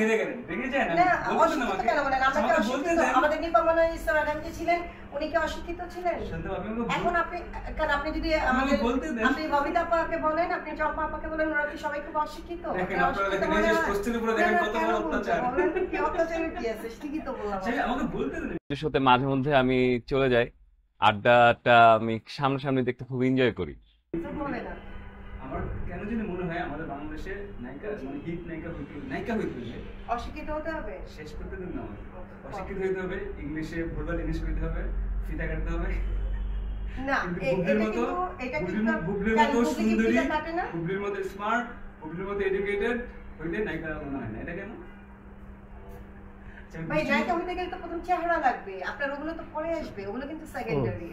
ভেঙে গেলেন? ভেঙে যায় না? না, অশিক্ষিত কেন বলেন? আমরা কি অশিক্ষিত? আমাদের নিপা ইসা ম্যাডাম যে ছিলেন, উনি কি অশিক্ষিত ছিলেন? এখন আপনি কারণ আপনি যদি আমাদের আপনি ববিতা আপাকে বলেন, আপনি চম্পা আপাকে বলেন, ওরা কি সবাই খুব অশিক্ষিত? দেখেন আপনারা দেখেন এই যে পোস্টের উপরে দেখেন কত বড় অত্যাচার। কি অত্যাচার কি আছে? ঠিকই তো বললাম। আমাকে বলতে দেন। সাথে মাঝে মধ্যে আমি চলে যাই, আড্ডাটা আমি সামনাসামনি দেখতে খুব এনজয় করি। আমার কেন জানি মনে হয় আমাদের বাংলাদেশে নায়িকা মানে হিট নায়িকা হইতে হলে অশিক্ষিত হতে হবে। শেষ করতে দিন না, অশিক্ষিত হইতে হবে, ইংলিশে ভুলভাল ইংলিশ কইতে হবে, ফিতা কাটতে হবে। না, এটা কিন্তু বুবলির মতো সুন্দরী, বুবলির মতো স্মার্ট, বুবলির মতো এডুকেটেড হইলে নায়িকা মনে হয় না। এটা কেন? ভাই নায়িকা হইতে গেলে তো প্রথম চেহারা লাগবে, আপনার ওগুলো তো পরে আসবে, ওগুলো কিন্তু সেকেন্ডারি।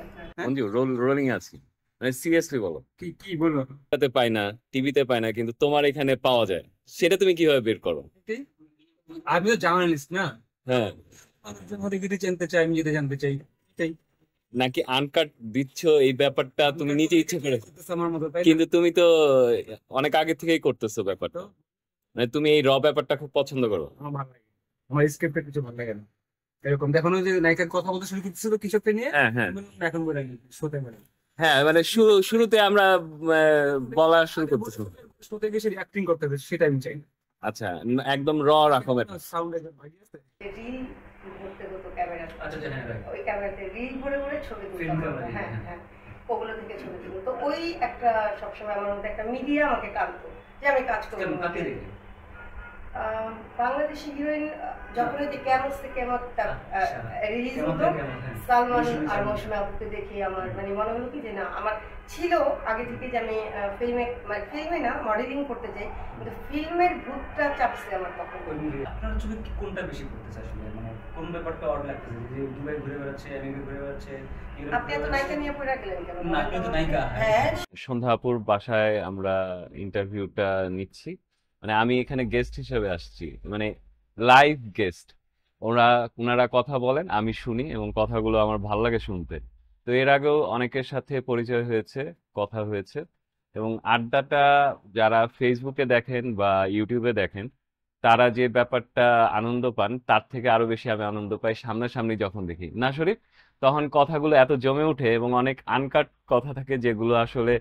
মঞ্জু রোলিং আছি, মানে সিরিয়াসলি বলো, কি বলবো? টিভিতে পাই না, টিভিতে পাই না, কিন্তু তোমার এখানে পাওয়া যায়, সেটা তুমি কিভাবে বের করো? আমি তো জার্নালিস্ট না। হ্যাঁ, মানুষ যেতে জানতে চাই, আমি যেতে জানতে চাই, এটাই। নাকি আনকাট দিচ্ছ এই ব্যাপারটা তুমি নিজে ইচ্ছে করে? আমার মতো, কিন্তু তুমি তো অনেক আগে থেকেই করতেছো ব্যাপারটা, মানে তুমি এই ব্যাপারটা খুব পছন্দ করো। আমার ভালো লাগে, আমার স্ক্রিপ্টে কিছু ভালো লাগে না। এরকম দেখানো যে নায়িকার কথা বলতে শুরু করতেছিল কিসবকে নিয়ে, হ্যাঁ হ্যাঁ এখন বলে শোতে মানে হ্যাঁ, মানে শুরুতে আমরা বলা শুরু করতেছি, শোতে গিয়ে সে অ্যাক্টিং করতে হবে, সেটা আমি চাই না। আচ্ছা, একদম রাখো সাউন্ড একদম ভাই আছে। রিল করতে হতো ক্যামেরা। আচ্ছা হ্যাঁ, ওই ক্যামেরাতে রিল ভরে ভরে ছবি ফিল্ম তুলতাম। ক্যামেরা, হ্যাঁ হ্যাঁ, ওগুলো থেকে ছবি তুলতো। তো ওই একটা সবসময় আমার মধ্যে একটা মিডিয়া আমাকে টানতো যে আমি কাজ করবো। বাংলাদেশি হিরোইন যখন যে কেমন থেকে আমার রিলিজ হতো, সালমান আর মৌসুমী আপুকে দেখে আমার মানে মনে হলো কি যে না, আমার ছিল আগে থেকে যে আমি ফিল্মে না মডেলিং করতে চাই, কিন্তু ফিল্মের ভূতটা চাপছে আমার তখন। আপনার চোখে কোনটা বেশি করতেছে আসলে, মানে কোন ব্যাপারটা অড লাগতেছে যে দুবাই ঘুরে বেড়াচ্ছে, আমেরিকা ঘুরে বেড়াচ্ছে? আপনি এত নায়িকা নিয়ে পড়ে গেলেন কেন? না, আপনি তো নায়িকা। হ্যাঁ, সন্ধ্যাপুর বাসায় আমরা ইন্টারভিউটা নিচ্ছি, মানে আমি এখানে গেস্ট হিসেবে আসছি, মানে লাইভ গেস্ট। ওনারা কথা বলেন, আমি শুনি এবং কথাগুলো আমার ভালো লাগে শুনতে। তো এর আগেও অনেকের সাথে পরিচয় হয়েছে, কথা হয়েছে, এবং আড্ডাটা যারা ফেসবুকে দেখেন বা ইউটিউবে দেখেন, তারা যে ব্যাপারটা আনন্দ পান তার থেকে আরো বেশি আমি আনন্দ পাই সামনাসামনি যখন দেখি না শরীফ, তখন কথাগুলো এত জমে ওঠে এবং অনেক আনকাট কথা থাকে যেগুলো আসলে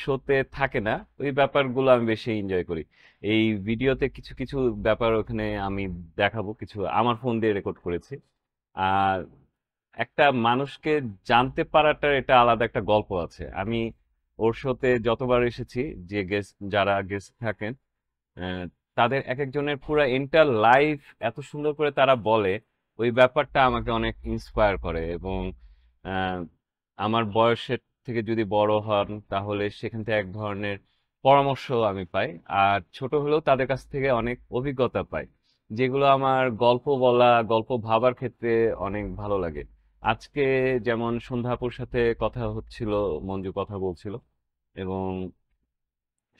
শোতে থাকে না, ওই ব্যাপারগুলো আমি বেশি এনজয় করি। এই ভিডিওতে কিছু কিছু ব্যাপার ওখানে আমি দেখাবো, কিছু আমার ফোন দিয়ে রেকর্ড করেছি। আর একটা মানুষকে জানতে পারাটার এটা আলাদা একটা গল্প আছে। আমি ওর শোতে যতবার এসেছি, যে যারা গেস্ট থাকেন আহ, তাদের এক একজনের পুরো এন্টার লাইফ এত সুন্দর করে তারা বলে, ওই ব্যাপারটা আমাকে অনেক ইন্সপায়ার করে। এবং আহ, আমার বয়সের থেকে যদি বড় হন তাহলে সেখান থেকে এক ধরনের পরামর্শ আমি পাই, আর ছোট হলেও তাদের কাছ থেকে অনেক অভিজ্ঞতা পাই, যেগুলো আমার গল্প বলা, গল্প ভাবার ক্ষেত্রে অনেক ভালো লাগে। আজকে যেমন সন্ধ্যাপুর সাথে কথা হচ্ছিল, মঞ্জু কথা বলছিল, এবং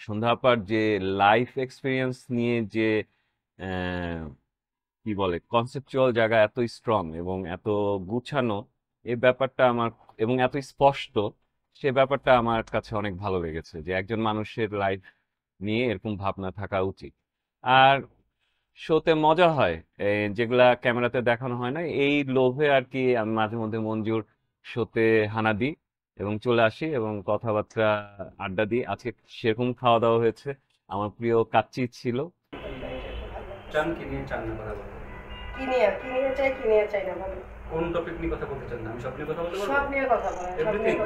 সন্ধ্যা আপার যে লাইফ এক্সপিরিয়েন্স নিয়ে যে আহ, কি বলে কনসেপচুয়াল জায়গা এত স্ট্রং এবং এত গুছানো, এই ব্যাপারটা আমার, এবং এত স্পষ্ট, সে ব্যাপারটা আমার কাছে অনেক ভালো লেগেছে যে একজন মানুষের লাইফ নিয়ে এরকম ভাবনা থাকা উচিত। আর শোতে মজা হয়, যেগুলা ক্যামেরাতে দেখানো হয় না, এই লোভে আর কি আমি মাঝে মধ্যে মঞ্জুর শোতে হানা দিই এবং চলে আসি এবং কথাবার্তা আড্ডা দিই। আজকে সেরকম খাওয়া দাওয়া হয়েছে, আমার প্রিয় কাচ্চি ছিল। চান কি নিয়ে চান না কথা বলতে? কি নিয়ে চাই না ভালো। কোন টপিক নিয়ে কথা বলতে চান না? আমি সব নিয়ে কথা বলতে পারবো। সব নিয়ে কথা বলেন, Everything?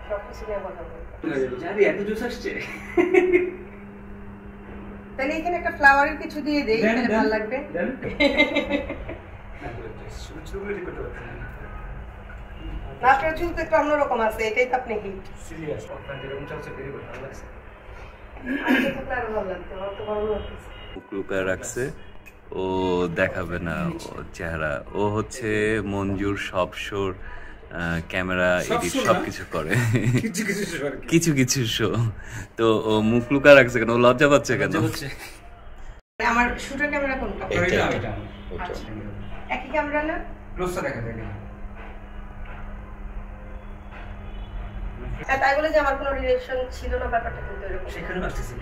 সব কিছু নিয়ে কথা বলেন। জানি এত জোশ আসছে। তাহলে এখানে একটা ফ্লাওয়ারের কিছু দিয়ে দেই, তাহলে ভালো লাগবে। দেন শুরু শুরু করে করতে পারছেন না। আপনার চুল তো একটু অন্যরকম আছে, এটাই তো আপনি হিট। সিরিয়াস আপনার যেরকম চলছে বেরি ভালো লাগছে। আজকে তো আরো ভালো লাগতো, আমার তো ভালো লাগছে। মুখ লুকায় রাখছে, ও দেখাবে না ও চেহারা। ও হচ্ছে মঞ্জুর সব শোর ক্যামেরা এডিট সবকিছু করে, কিছু কিছু শো। তো ও মুখ লুকায় রাখছে কেন? ও লজ্জা পাচ্ছে কেন? আমার শুটার ক্যামেরা কোনটা? এটা আচ্ছা, একই ক্যামেরা না? ক্লোজটা দেখা যায় না। তাই বলে যে আমার কোনো রিলেশন ছিল না ব্যাপারটা কিন্তু এরকম। সেখানে আসতেছি,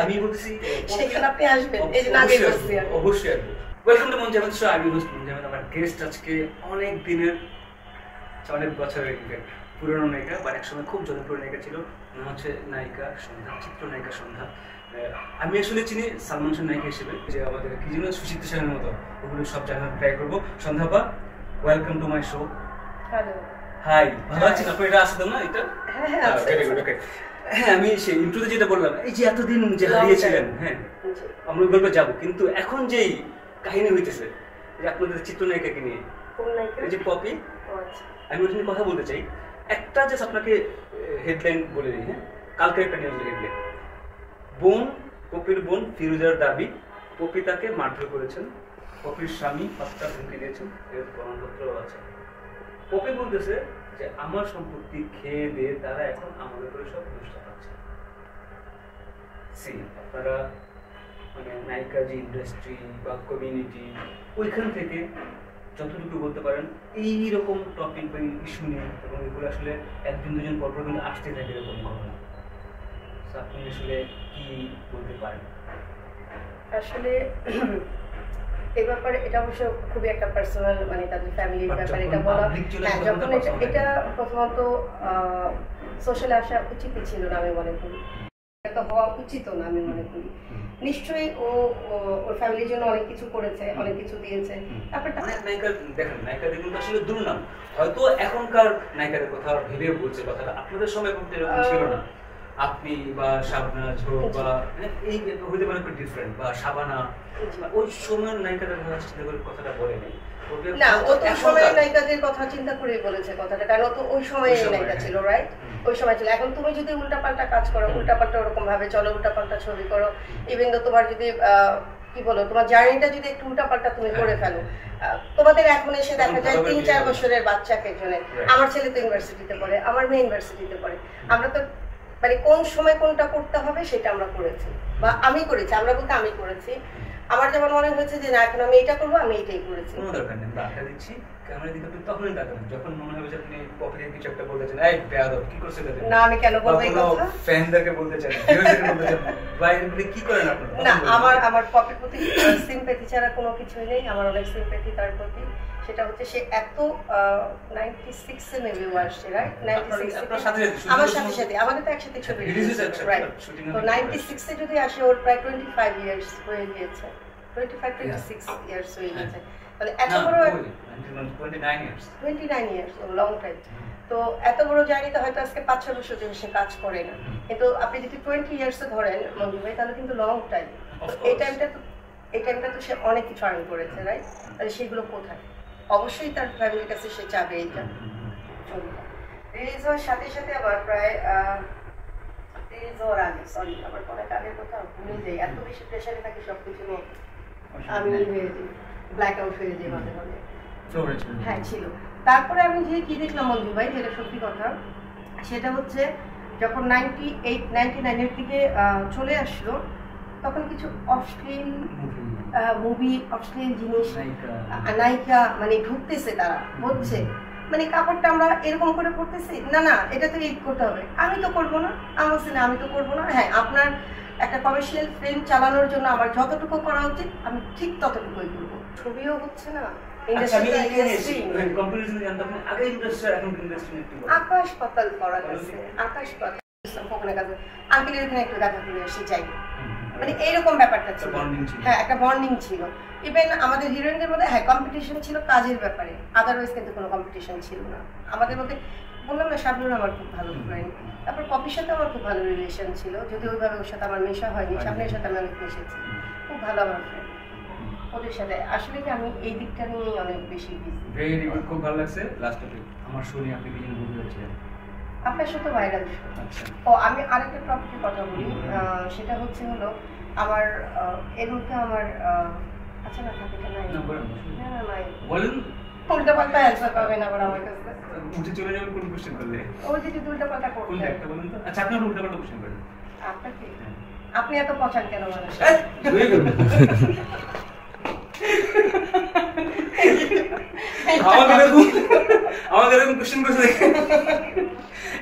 আমি বলতেছি সেখানে আপনি আসবেন, এই যে আগে বলছি অবশ্যই আসবো। ওয়েলকাম টু মঞ্জামেদ শো, আমি হোস্ট মঞ্জামেদ। আমার গেস্ট আজকে অনেক দিনের, অনেক বছরের পুরনো নায়িকা, বা একসময় খুব জনপ্রিয় নায়িকা ছিল, নাম হচ্ছে নায়িকা সন্ধ্যা, চিত্রনায়িকা সন্ধ্যা। আমি আসলে চিনি সালমান খান নায়িকা হিসেবে, যে আমাদের কি যেন সুচিত্রা সেনের মতো, ওগুলো সব জানার ট্রাই করবো। সন্ধ্যা বা welcome to my show. Hello, hi, ভালো আছেন আপনি? এটা আসতো না এটা? Very good, okay. হ্যাঁ, আমি সেই ইন্ট্রোতে যেটা বললাম, এই যে এতদিন যে হারিয়েছিলেন, হ্যাঁ আমরা ওই গল্পে যাবো, কিন্তু এখন যেই কাহিনী হইতেছে যে আপনাদের চিত্রনায়িকাকে নিয়ে, এই যে পপি, আমি ওটা নিয়ে কথা বলতে চাই। একটা জাস্ট আপনাকে হেডলাইন বলে দিই। হ্যাঁ, কালকে একটা নিউজ হেডলাইন, বোন, পপির বোন ফিরোজার দাবি পপি তাকে মারধর করেছেন, পপির স্বামী হত্যা হুমকি দিয়েছেন, এর প্রমাণপত্র আছে। পপি বলতেছে যে আমার সম্পত্তি খেয়ে দিয়ে তারা এখন আমাদের করে সব নষ্ট পাচ্ছে। আপনারা মানে নায়িকা যে ইন্ডাস্ট্রি বা কমিউনিটি, ওইখান থেকে যতটুকু বলতে পারেন এইরকম টপিক বা ইস্যু নিয়ে, এবং এগুলো আসলে একদিন দুজন পর পর কিন্তু আসতে থাকে এরকম ঘটনা, আপনি আসলে কি বলতে পারেন? আসলে এই ব্যাপারে এটা অবশ্য খুবই একটা পার্সোনাল, মানে তাদের ফ্যামিলির ব্যাপারে এটা বলা। হ্যাঁ, যখন এটা প্রথমত সোশ্যাল আসা উচিত ছিল না আমি মনে করি, এটা হওয়া উচিত না আমি মনে করি। নিশ্চয়ই ও ওর ফ্যামিলির জন্য অনেক কিছু করেছে, অনেক কিছু দিয়েছে। তারপর নায়িকা দেখেন, নায়িকাদের কিন্তু আসলে দুর্নাম, হয়তো এখনকার নায়িকাদের কথা ভেবে বলছে কথাটা, আপনাদের সময় কিন্তু এরকম ছিল না। আপনি বা শাবনাজ হোক বা এই হইতে পারে একটু ডিফারেন্ট, বা শাবানা, ওই সময়ের নায়িকাদের কথাটা বলে নেই না, ও তো সময়ের নায়িকাদের কথা চিন্তা করেই বলেছে কথাটা, কারণ ও তো ওই সময়ের নায়িকা ছিল, রাইট? ওই সময় ছিল। এখন তুমি যদি উল্টাপাল্টা কাজ করো, উল্টাপাল্টা ওরকম ভাবে চলো, উল্টাপাল্টা ছবি করো, ইভেন তো তোমার যদি কি বলো, তোমার জার্নিটা যদি একটু উল্টাপাল্টা তুমি করে ফেলো, তোমাদের এখন এসে দেখা যায় 3-4 বছরের বাচ্চাকে একজনের, আমার ছেলে তো ইউনিভার্সিটিতে পড়ে, আমার মেয়ে ইউনিভার্সিটিতে পড়ে, আমরা তো মানে কোন সময় কোনটা করতে হবে সেটা আমরা করেছি, বা আমি করেছি, আমরা বলতে আমি করেছি। আমার যেমন মনে হয়েছে যে না, এখন আমি এটা করবো, আমি এটাই করেছি। কোনো দরকার নেই, আমরা আড্ডা দিচ্ছি, ক্যামেরা দিকে আপনি তখনই তাকাবেন যখন মনে হবে যে আপনি পপুলার কিছু একটা বলতে চান, এই বেয়াদব কি করছেন এটা? না, আমি কেন বলবো এই কথা? ফ্যানদেরকে বলতে চান, ভিউয়ারদেরকে বলতে চান, বাইরে কি করেন আপনি? না, আমার পপির প্রতি সিম্প্যাথি ছাড়া কোনো কিছুই নেই। আমার অনেক সিম্প্যাথি তার প্রতি। সেটা হচ্ছে সে এত 96 এ মেবি আসছে, রাইট? 96 আমার সাথে আমাদের তো একসাথে ছবি রিলিজ, রাইট? তো 96 এ যদি আসে, ওর প্রায় 25 ইয়ার্স হয়ে গিয়েছে, 25-26 ইয়ার্স হয়ে গেছে, মানে এত বড় 29 ইয়ার্স, লং টাইম। তো এত বড় জার্নিতে হয়তো আজকে 5-6 বছর ধরে সে কাজ করে না, কিন্তু আপনি যদি 20 ইয়ার্সে ধরেন মঞ্জু ভাই, তাহলে কিন্তু লং টাইম। এই টাইমটা তো সে অনেক কিছু আর্ন করেছে, রাইট? তাহলে সেগুলো কোথায়? অবশ্যই তার ফ্যামিলির কাছে সে চাবে এইটা। রিলিজ হওয়ার সাথে সাথে আবার প্রায় রিলিজ হওয়ার আগে, সরি আমার অনেক আগের কথা ভুলে যাই, এত বেশি প্রেশারে থাকি সবকিছু নিয়ে, আমি ব্ল্যাক আউট হয়ে যাই মাঝে মাঝে। হ্যাঁ, ছিল। তারপরে আমি যে কি দেখলাম মঞ্জু ভাই, যেটা সত্যি কথা, সেটা হচ্ছে যখন 98-99 দিকে চলে আসলো, তখন কিছু অশ্লীল মুভি, অশ্লীল জিনিস, নায়িকা মানে ঢুকতেছে, তারা হচ্ছে মানে কাপড়টা আমরা এরকম করে পড়তেছি, না এটা তো এই করতে হবে, আমি তো করবো না, আমি তো করবো না। হ্যাঁ, আপনার একটা কমার্শিয়াল ফিল্ম চালানোর জন্য আমার যতটুকু করা উচিত আমি ঠিক ততটুকুই করবো। ছবিও হচ্ছে না, আকাশ পাতাল করা গেছে, আকাশ পাতাল। আঙ্কেলের এখানে একটু দেখা করে এসে যাই, মানে এইরকম ব্যাপারটা ছিল। হ্যাঁ, একটা বন্ডিং ছিল। ইভেন আমাদের হিরোইনদের মধ্যে হ্যাঁ কম্পিটিশন ছিল কাজের ব্যাপারে, আদারওয়াইজ কিন্তু কোনো কম্পিটিশন ছিল না আমাদের মধ্যে। বললাম না, শাবনুর আমার খুব ভালো ফ্রেন্ড, তারপর পপির সাথে আমার খুব ভালো রিলেশন ছিল, যদি ওইভাবে ওর সাথে আমার মেশা হয়নি। শাবনুরের সাথে আমি অনেক মিশেছি, খুব ভালো আমার ফ্রেন্ড ওদের সাথে। আসলে কি আমি এই দিকটা নিয়ে অনেক বেশি ভেরি গুড, খুব ভালো লাগছে। লাস্ট টপিক আমার শুনি, আপনি কি যেন বলতে যাচ্ছিলেন? আপনার সাথে ভাইরাল। ও, আমি আরেকটা টপিকের কথা বলি, সেটা হচ্ছে হলো আমার এর মধ্যে আমার আচ্ছা না থাকে নাই, বলেন, উল্টা পাল্টা অ্যান্সার পাবেন আবার আমার কাছে, উঠে চলে যাবেন কোন কোশ্চেন করলে। ওই যে উল্টা পাল্টা করতে কোনটা একটা বলেন তো। আচ্ছা, আপনি উল্টা পাল্টা কোশ্চেন করেন। আপনাকে আপনি এত পছন্দ কেন মানুষ? আমাদের এরকম কোশ্চেন করছে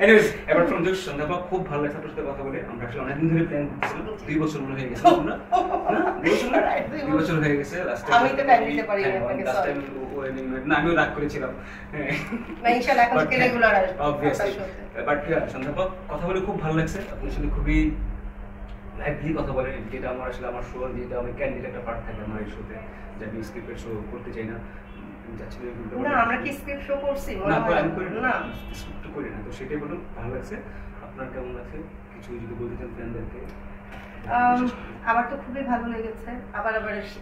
এনিওয়েজ অ্যাপার্ট ফ্রম দিস সন্ধ্যাপা খুব ভালো লাগছে আপনার সাথে কথা বলে আমরা আসলে অনেকদিন ধরে প্ল্যান করতেছিলাম 2 বছর মনে হয়ে গেছে আমরা না 2 বছর হয়ে গেছে লাস্ট টাইম আমি তো টাইম দিতে পারি না আপনাকে লাস্ট সরি টাইম না আমিও রাগ করেছিলাম না ইনশাআল্লাহ এখন থেকে রেগুলার আসবে অবভিয়াসলি বাট সন্ধ্যাপা কথা বলে খুব ভালো লাগছে আপনার সাথে খুবই লাইভলি কথা বলেন যেটা আমার আসলে আমার শো যেটা আমি ক্যান্ডিড একটা পার্ট থাকে আমার এই শোতে যে আমি স্ক্রিপ্টের শো করতে চাই না না আমরা কি স্ক্রিপ্ট শো করছি না আমি করি না স্ক্রিপ্ট করি না তো সেটাই বলুন ভালো লাগছে আপনার কেমন আছে কিছু যদি বলতে চান ফ্রেন্ডদেরকে আমার তো খুবই ভালো লেগেছে আবার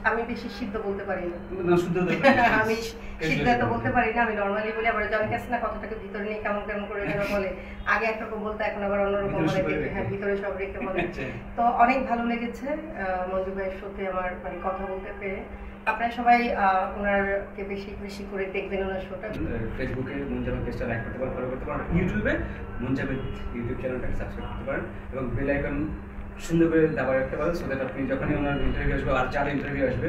আমি বেশি সিদ্ধ বলতে পারি না না শুদ্ধ আমি সিদ্ধ তো বলতে পারি না আমি নরমালি বলি আবার জয়েন কাছে না কথাটাকে ভিতরে নিয়ে কেমন কেমন করে যেন বলে আগে একরকম বলতে এখন আবার অন্যরকম বলে হ্যাঁ ভিতরে সব রেখে বলে তো অনেক ভালো লেগেছে মঞ্জু ভাইয়ের সাথে আমার মানে কথা বলতে পেরে আপনারা সবাই ওনারকে বেশি বেশি করে দেখবেন ওনার শোটা ফেসবুকে মুনজাবেদ পেজটা লাইক করতে পারেন ফলো করতে পারেন ইউটিউবে মুনজাবেদ ইউটিউব চ্যানেলটাকে সাবস্ক্রাইব করতে পারেন এবং বেল আইকন সুন্দর করে দাবায় রাখতে পারেন সো দ্যাট আপনি যখনই ওনার ইন্টারভিউ আসবে আর যার ইন্টারভিউ আসবে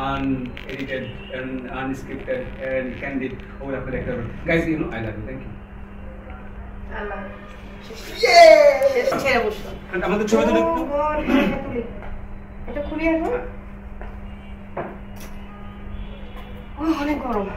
unedited and unscripted and candid ওগুলো আপনি দেখতে পারেন guys you know I love you thank you আল্লাহ ছেড়ে বসো আমাদের ছবি তুলে একটু এটা খুলি এখন অনেক গরম